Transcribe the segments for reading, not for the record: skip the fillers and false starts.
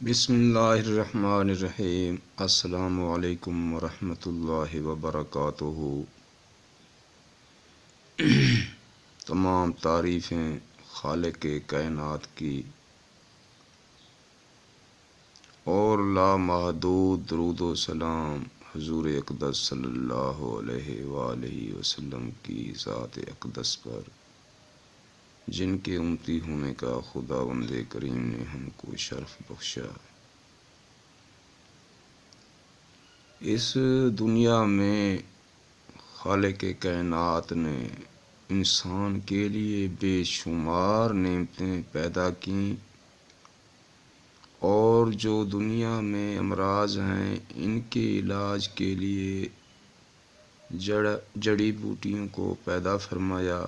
بسم اللہ الرحمن الرحیم۔ السلام علیکم ورحمۃ اللہ وبرکاتہ۔ تمام تعریفیں خالق کائنات کی اور لامحدود درود و سلام حضور اقدس صلی اللہ علیہ وآلہ وسلم کی ذات اقدس پر، جن کے امتی ہونے کا خداوند کریم نے ہم کو شرف بخشا۔ اس دنیا میں خالق کائنات نے انسان کے لیے بے شمار نعمتیں پیدا کیں، اور جو دنیا میں امراض ہیں ان کے علاج کے لیے جڑی بوٹیوں کو پیدا فرمایا،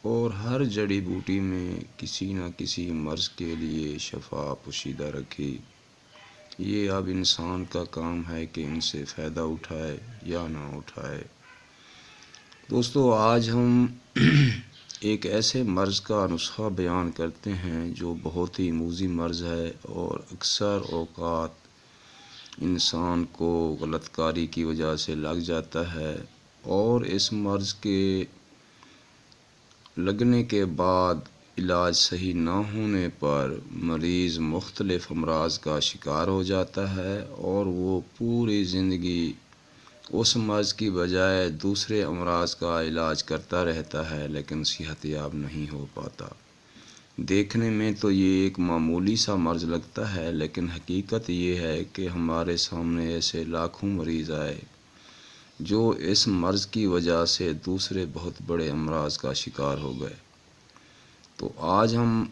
اور ہر جڑی بوٹی میں کسی نہ کسی مرض کے لیے شفا پوشیدہ رکھی۔ یہ اب انسان کا کام ہے کہ ان سے فائدہ اٹھائے یا نہ اٹھائے۔ دوستو، آج ہم ایک ایسے مرض کا نسخہ بیان کرتے ہیں جو بہت ہی موذی مرض ہے، اور اکثر اوقات انسان کو غلط کاری کی وجہ سے لگ جاتا ہے، اور اس مرض کے لگنے کے بعد علاج صحیح نہ ہونے پر مریض مختلف امراض کا شکار ہو جاتا ہے، اور وہ پوری زندگی اس مرض کی بجائے دوسرے امراض کا علاج کرتا رہتا ہے، لیکن صحت یاب نہیں ہو پاتا۔ دیکھنے میں تو یہ ایک معمولی سا مرض لگتا ہے، لیکن حقیقت یہ ہے کہ ہمارے سامنے ایسے لاکھوں مریض آئے جو اس مرض کی وجہ سے دوسرے بہت بڑے امراض کا شکار ہو گئے۔ تو آج ہم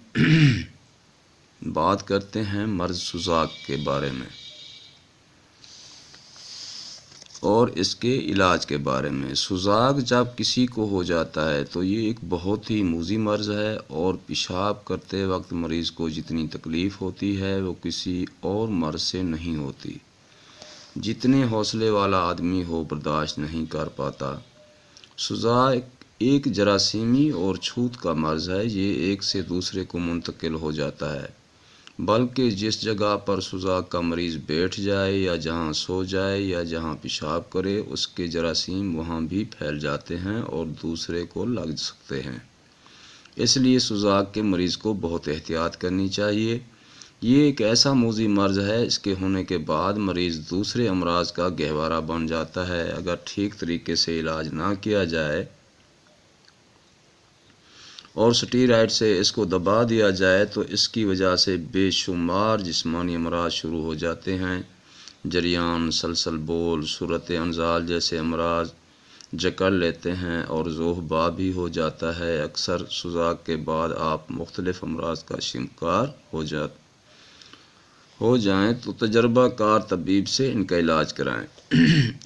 بات کرتے ہیں مرض سوزاک کے بارے میں اور اس کے علاج کے بارے میں۔ سوزاک جب کسی کو ہو جاتا ہے تو یہ ایک بہت ہی موذی مرض ہے، اور پیشاب کرتے وقت مریض کو جتنی تکلیف ہوتی ہے وہ کسی اور مرض سے نہیں ہوتی۔ جتنے حوصلے والا آدمی ہو برداشت نہیں کر پاتا۔ سوزاک ایک جراثیمی اور چھوت کا مرض ہے۔ یہ ایک سے دوسرے کو منتقل ہو جاتا ہے، بلکہ جس جگہ پر سوزاک کا مریض بیٹھ جائے یا جہاں سو جائے یا جہاں پیشاب کرے، اس کے جراثیم وہاں بھی پھیل جاتے ہیں اور دوسرے کو لگ سکتے ہیں۔ اس لیے سوزاک کے مریض کو بہت احتیاط کرنی چاہیے۔ یہ ایک ایسا موذی مرض ہے، اس کے ہونے کے بعد مریض دوسرے امراض کا گہوارہ بن جاتا ہے۔ اگر ٹھیک طریقے سے علاج نہ کیا جائے اور سٹیرائڈ سے اس کو دبا دیا جائے تو اس کی وجہ سے بے شمار جسمانی امراض شروع ہو جاتے ہیں۔ جریان، سلسل بول، صورت انزال جیسے امراض جکڑ لیتے ہیں، اور ذوبہ بھی ہو جاتا ہے۔ اکثر سوزاک کے بعد آپ مختلف امراض کا شکار ہو جائیں تو تجربہ کار طبیب سے ان کا علاج کرائیں۔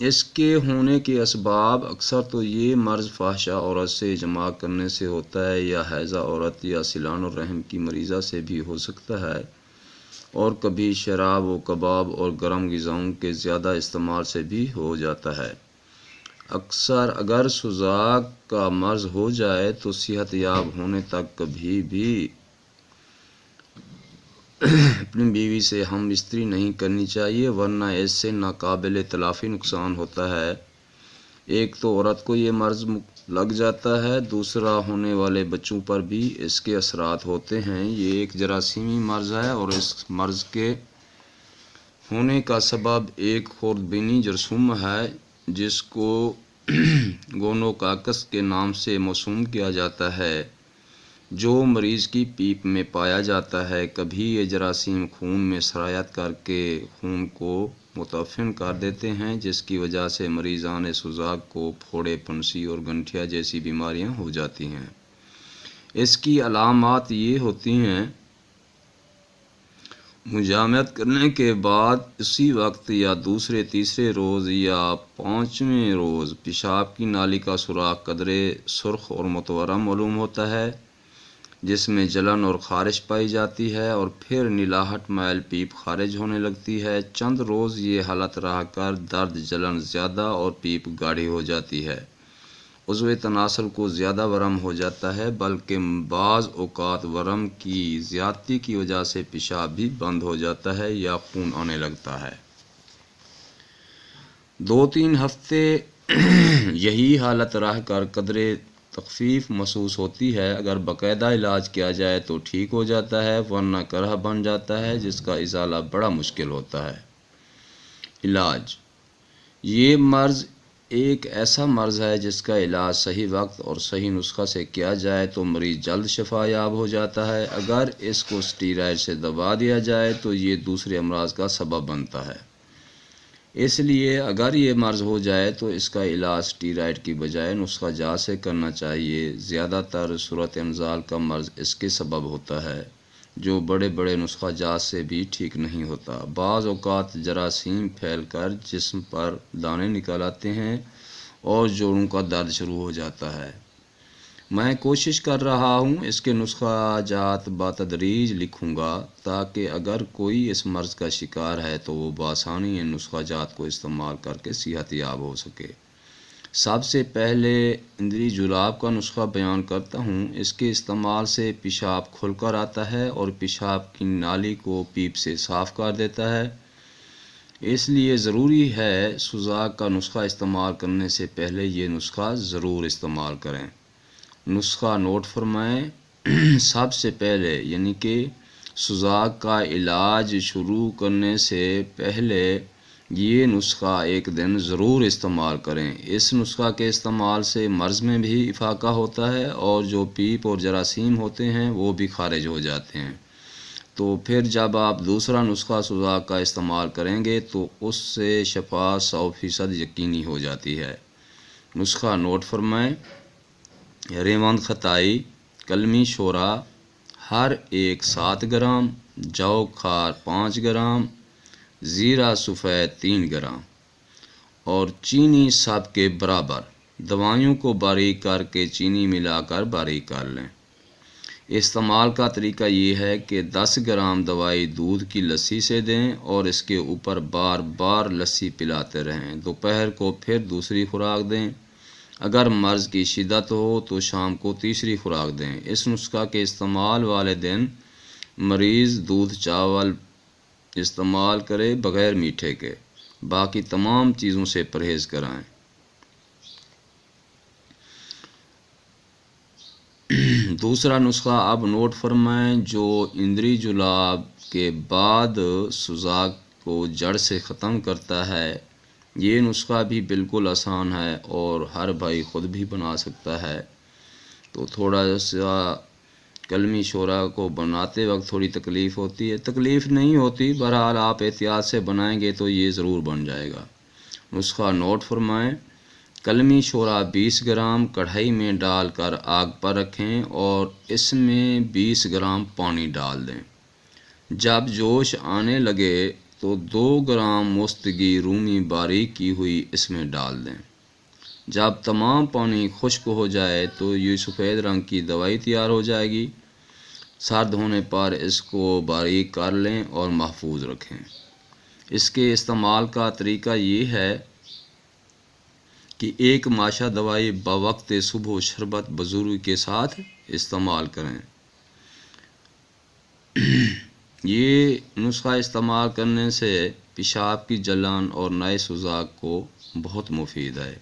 اس کے ہونے کے اسباب اکثر تو یہ مرض فاحشہ عورت سے جماع کرنے سے ہوتا ہے، یا حائضہ عورت یا سیلان الرحم کی مریضہ سے بھی ہو سکتا ہے، اور کبھی شراب و کباب اور گرم غذاؤں کے زیادہ استعمال سے بھی ہو جاتا ہے۔ اگر سوزاک کا مرض ہو جائے تو صحت یاب ہونے تک کبھی بھی اپنی بیوی سے ہم بستری نہیں کرنی چاہیے، ورنہ اس سے ناقابل تلافی نقصان ہوتا ہے۔ ایک تو عورت کو یہ مرض لگ جاتا ہے، دوسرا ہونے والے بچوں پر بھی اس کے اثرات ہوتے ہیں۔ یہ ایک جراثیمی مرض ہے، اور اس مرض کے ہونے کا سبب ایک خوردبینی جرثومہ ہے جس کو گونوکاکس کے نام سے موسوم کیا جاتا ہے، جو مریض کی پیپ میں پایا جاتا ہے۔ کبھی یہ جراثیم خون میں سرایت کر کے خون کو متعفن کر دیتے ہیں، جس کی وجہ سے مریضان سوزاک کو پھوڑے، پھنسی اور گنٹھیا جیسی بیماریاں ہو جاتی ہیں۔ اس کی علامات یہ ہوتی ہیں: مجامعت کرنے کے بعد اسی وقت یا دوسرے تیسرے روز یا 5ویں روز پیشاب کی نالی کا سوراخ قدرے سرخ اور متورم معلوم ہوتا ہے، جس میں جلن اور خارش پائی جاتی ہے، اور پھر نیلاہٹ مائل پیپ خارج ہونے لگتی ہے۔ چند روز یہ حالت رہ کر درد، جلن زیادہ اور پیپ گاڑھی ہو جاتی ہے، عضو تناسل کو زیادہ ورم ہو جاتا ہے، بلکہ بعض اوقات ورم کی زیادتی کی وجہ سے پیشاب بھی بند ہو جاتا ہے یا خون آنے لگتا ہے۔ 2-3 ہفتے یہی حالت رہ کر قدرے تخفیف محسوس ہوتی ہے۔ اگر باقاعدہ علاج کیا جائے تو ٹھیک ہو جاتا ہے، ورنہ قرح بن جاتا ہے جس کا ازالہ بڑا مشکل ہوتا ہے۔ علاج: یہ مرض ایک ایسا مرض ہے جس کا علاج صحیح وقت اور صحیح نسخہ سے کیا جائے تو مریض جلد شفا یاب ہو جاتا ہے۔ اگر اس کو اسٹیرائڈ سے دبا دیا جائے تو یہ دوسرے امراض کا سبب بنتا ہے۔ اس لیے اگر یہ مرض ہو جائے تو اس کا علاج اسٹیرائڈ کی بجائے نسخہ جات سے کرنا چاہیے۔ زیادہ تر صورت انزال کا مرض اس کے سبب ہوتا ہے، جو بڑے بڑے نسخہ جات سے بھی ٹھیک نہیں ہوتا۔ بعض اوقات جراثیم پھیل کر جسم پر دانے نکل آتے ہیں اور جوڑوں کا درد شروع ہو جاتا ہے۔ میں کوشش کر رہا ہوں اس کے نسخہ جات بتدریج لکھوں گا تاکہ اگر کوئی اس مرض کا شکار ہے تو وہ بآسانی ان نسخہ جات کو استعمال کر کے صحت یاب ہو سکے۔ سب سے پہلے اندری جلاب کا نسخہ بیان کرتا ہوں۔ اس کے استعمال سے پیشاب کھل کر آتا ہے اور پیشاب کی نالی کو پیپ سے صاف کر دیتا ہے۔ اس لیے ضروری ہے سوزاک کا نسخہ استعمال کرنے سے پہلے یہ نسخہ ضرور استعمال کریں۔ نسخہ نوٹ فرمائیں۔ سب سے پہلے یعنی کہ سوزاک کا علاج شروع کرنے سے پہلے یہ نسخہ ایک دن ضرور استعمال کریں۔ اس نسخہ کے استعمال سے مرض میں بھی افاقہ ہوتا ہے اور جو پیپ اور جراثیم ہوتے ہیں وہ بھی خارج ہو جاتے ہیں۔ تو پھر جب آپ دوسرا نسخہ سوزاک کا استعمال کریں گے تو اس سے شفا 100% یقینی ہو جاتی ہے۔ نسخہ نوٹ فرمائیں۔ ریوند خطائی، کلمی شورا ہر ایک 7 گرام، جو کھار 5 گرام، زیرہ سفید 3 گرام اور چینی سب کے برابر۔ دوائیوں کو باریک کر کے چینی ملا کر باریک کر لیں۔ استعمال کا طریقہ یہ ہے کہ 10 گرام دوائی دودھ کی لسی سے دیں اور اس کے اوپر بار بار لسی پلاتے رہیں۔ دوپہر کو پھر دوسری خوراک دیں۔ اگر مرض کی شدت ہو تو شام کو تیسری خوراک دیں۔ اس نسخہ کے استعمال والے دن مریض دودھ چاول استعمال کرے بغیر میٹھے کے، باقی تمام چیزوں سے پرہیز کرائیں۔ دوسرا نسخہ اب نوٹ فرمائیں جو اندری جلاب کے بعد سوزاک کو جڑ سے ختم کرتا ہے۔ یہ نسخہ بھی بالکل آسان ہے اور ہر بھائی خود بھی بنا سکتا ہے۔ تو تھوڑا سا کلمی شورا کو بناتے وقت تھوڑی تکلیف ہوتی ہے، تکلیف نہیں ہوتی، بہرحال آپ احتیاط سے بنائیں گے تو یہ ضرور بن جائے گا۔ نسخہ نوٹ فرمائیں۔ کلمی شورا 20 گرام کڑھائی میں ڈال کر آگ پر رکھیں اور اس میں 20 گرام پانی ڈال دیں۔ جب جوش آنے لگے تو 2 گرام مستگی رومی باریک کی ہوئی اس میں ڈال دیں۔ جب تمام پانی خشک ہو جائے تو یہ سفید رنگ کی دوائی تیار ہو جائے گی۔ سرد ہونے پر اس کو باریک کر لیں اور محفوظ رکھیں۔ اس کے استعمال کا طریقہ یہ ہے کہ ایک ماشا دوائی بوقت صبح شربت بزرگی کے ساتھ استعمال کریں۔ یہ نسخہ استعمال کرنے سے پیشاب کی جلن اور نئے سوزاک کو بہت مفید ہے۔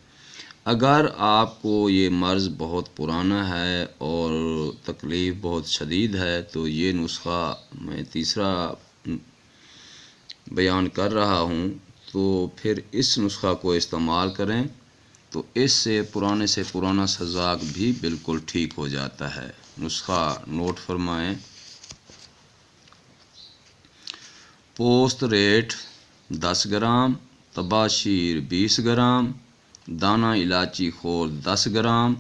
اگر آپ کو یہ مرض بہت پرانا ہے اور تکلیف بہت شدید ہے تو یہ نسخہ میں تیسرا بیان کر رہا ہوں، تو پھر اس نسخہ کو استعمال کریں تو اس سے پرانا سوزاک بھی بالکل ٹھیک ہو جاتا ہے۔ نسخہ نوٹ فرمائیں۔ پوست ریٹ 10 گرام، تباشیر 20 گرام، دانہ الائچی خورد 10 گرام،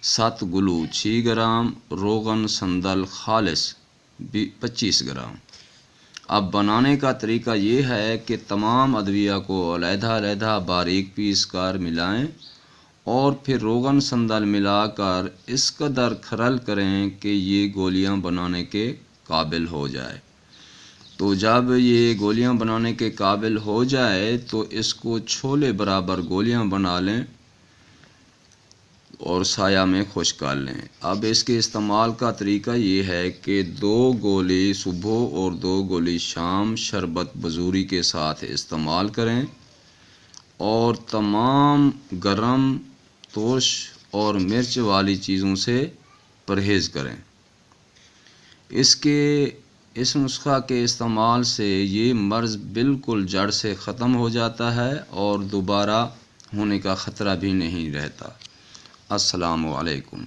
7 گلو 6 گرام، روغن سندل خالص 25 گرام۔ اب بنانے کا طریقہ یہ ہے کہ تمام ادویہ کو علیحدہ علیحدہ باریک پیس کر ملائیں اور پھر روغن سندل ملا کر اس قدر کھرل کریں کہ یہ گولیاں بنانے کے قابل ہو جائے۔ تو جب یہ گولیاں بنانے کے قابل ہو جائے تو اس کو چھولے برابر گولیاں بنا لیں اور سایہ میں خشک کر لیں۔ اب اس کے استعمال کا طریقہ یہ ہے کہ 2 گولی صبح اور 2 گولی شام شربت بزوری کے ساتھ استعمال کریں، اور تمام گرم، ترش اور مرچ والی چیزوں سے پرہیز کریں۔ اس نسخہ کے استعمال سے یہ مرض بالکل جڑ سے ختم ہو جاتا ہے اور دوبارہ ہونے کا خطرہ بھی نہیں رہتا۔ السلام علیکم۔